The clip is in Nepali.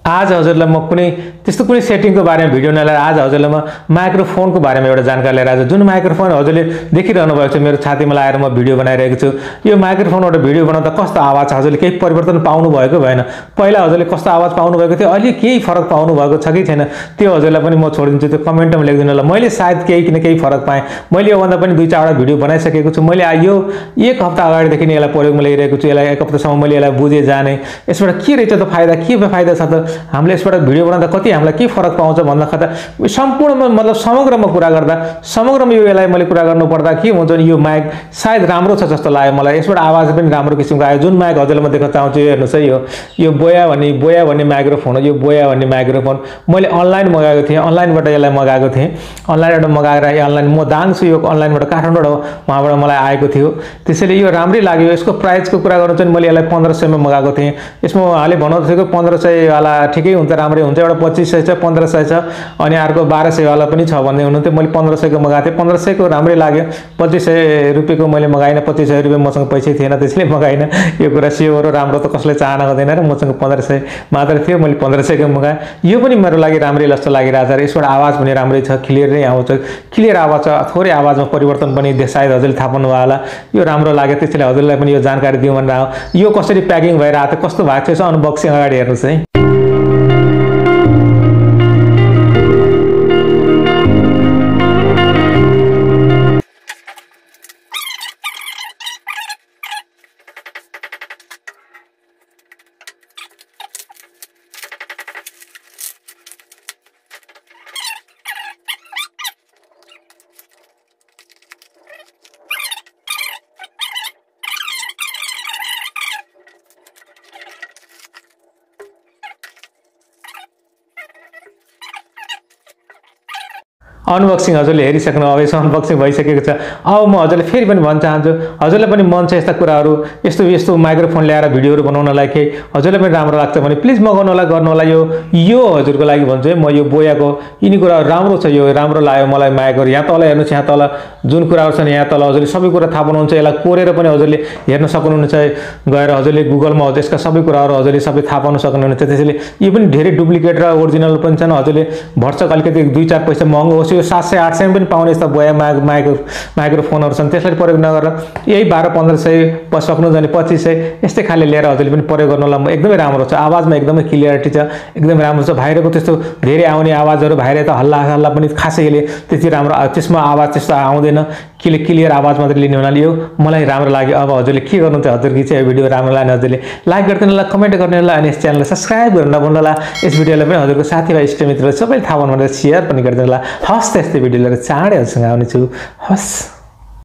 आज हजुरलाई म कुनै त्यस्तो कुनै सेटिङको बारेमा भिडियो नलिएर आज हजुरलाई म माइक्रोफोनको बारेमा एउटा जानकारी लिएर आज जुन माइक्रोफोन हजुरले देखिरहनु भएको छ मेरो छातीमा लगाएर म भिडियो बनाइरहेको छु यो माइक्रोफोनबाट भिडियो बनाउँदा कस्तो आवाज छ हजुरले केही परिवर्तन पाउनु भएको भएन पहिला हजुरले कस्तो आवाज पाउनु भएको थियो अहिले केही फरक पाउनु भएको छ कि छैन त्यो हजुरलाई पनि म छोडिदिन्छु त्यो कमेन्टमा लेखिदिनु होला मैले सायद केही फरक पाएँ मैले योभन्दा पनि 2-4 वटा भिडियो बनाइसकेको छु मैले यो एक हप्ता अगाडिदेखि यसलाई प्रयोगमा ल्याइरहेको छु यसलाई एक हप्तासम्म मैले यसलाई बुझे जाने यसबाट के रहेछ त फाइदा के फाइदा छ त हामीले यसबाट भिडियो बनाउँदा कति हामीलाई के फरक पाउँछ भन्दा खता सम्पूर्णमा मतलब समग्रमा कुरा गर्दा समग्रमा यो यसलाई मैले कुरा गर्नु पर्दा के हुन्छ नि यो माइक सायद राम्रो छ जस्तो लाग्यो मलाई यसबाट आवाज पनि राम्रो किसिमको आयो जुन माइक हजुरलाई म देखाउन चाहन्छु हेर्नुस् है यो बोया भन्ने माइक्रोफोन हो यो बोया भन्ने माइक्रोफोन मैले अनलाइन मगाएको थिएँ अनलाइनबाट यसलाई मगाएको थिएँ अनलाइनबाट मगाएर अनलाइन म दाङ छु यो अनलाइनबाट काठमाडौँबाट वहाँबाट मलाई आएको थियो त्यसैले यो राम्रै लाग्यो यसको प्राइसको कुरा गर्नु चाहिँ मैले यसलाई 1500 मा मगाएको थिएँ यसमा हालै भन्नु थियो 1500 वाला ठिकै हुन्छ राम्रै हुन्छ एउटा 2500 छ 1500 छ अनि अर्को 1200 वाला पनि छ भन्ने हुनुहुन्थ्यो मैले 1500 को मगाएको थिएँ 1500 को राम्रै लाग्यो 2500 रुपैयाँको मैले मगाइन 2500 रुपैयाँ मसँग पैसै थिएन त्यसैले मगाइन यो कुरा स्योर हो राम्रो त कसले चाहना गर्दैन र मसँग 1500 मात्र थियो मैले 1500 को मगाएँ यो पनि मेरो लागि राम्रै जस्तो लागिरहेछ र यसबाट आवाज पनि राम्रै छ क्लियर नै आउँछ क्लियर आवाज छ थोरै आवाजमा परिवर्तन पनि सायद हजुरले थाहा पाउनु होला यो राम्रो लाग्यो त्यसैले हजुरलाई पनि यो जानकारी दिउँ भनेर आयो यो कसरी प्याकिङ भएर आएको कस्तो भएको छ अनबक्सिङ अगाडि हेर्नुस् है अनबक्सिङ हजुरले हेरिसक्नु अब यसो अनबक्सिङ भइसकेको छ अब म हजुरले फेरि पनि भन्न चाहन्छु हजुरले पनि मन छ यस्ता कुराहरू यस्तो माइक्रोफोन ल्याएर भिडियोहरू बनाउनलाई के हजुरले पनि राम्रो लाग्छ भने प्लिज मगाउनु होला गर्नु होला यो हजुरको लागि भन्छु है म यो बोयाको यिनी कुराहरू राम्रो छ यो राम्रो लाग्यो मलाई माइकहरू यहाँ तल हेर्नुस् यहाँ तल जुन कुराहरू छन् यहाँ तल हजुरले सबै कुरा थाहा पाउनुहुन्छ यसलाई कोरेर पनि हजुरले हेर्न सक्नुहुनेछ गएर हजुरले गुगलमा यसका सबै कुराहरू हजुरले सबै थाहा पाउन सक्नुहुनेछ त्यसैले यो पनि धेरै डुप्लिकेट र ओरिजिनल पनि छन् हजुरले भर्चक अलिकति 2-4 पैसा महँगो होस् यो 700-800 पनि पाउने यस्ता बोया माइक्रोफोनहरू छन् त्यसलाई प्रयोग नगरेर यही 1200-1500 सक्नु जाने 2500 यस्तै खाले लिएर हजुरले पनि प्रयोग गर्नु होला एकदमै राम्रो छ आवाजमा एकदमै क्लियरिटी छ एकदमै राम्रो छ भाइरको त्यस्तो धेरै आउने आवाजहरू भाइर त हल्ला पनि खासैले त्यति राम्रो त्यसमा आवाज त्यस्तो आउँदैन क्लियर आवाज मात्र लिने हुनाले यो मलाई राम्रो लाग्यो अब हजुरले के गर्नु त हजुरको चाहिँ यो भिडियो राम्रो लाग्ने हजुरले लाइक गरिदिनु होला कमेन्ट गर्नु होला अनि यस च्यानललाई सब्स्क्राइब गर्न नभुल्नु होला यस भिडियोलाई पनि हजुरको साथीभाइ इष्टमित्रले सबैले थाहा पाउनु भनेर शेयर पनि गरिदिनु होला हस् त्यस्तै भिडियो लिएर चाँडै हजुरसँग आउने छु हस्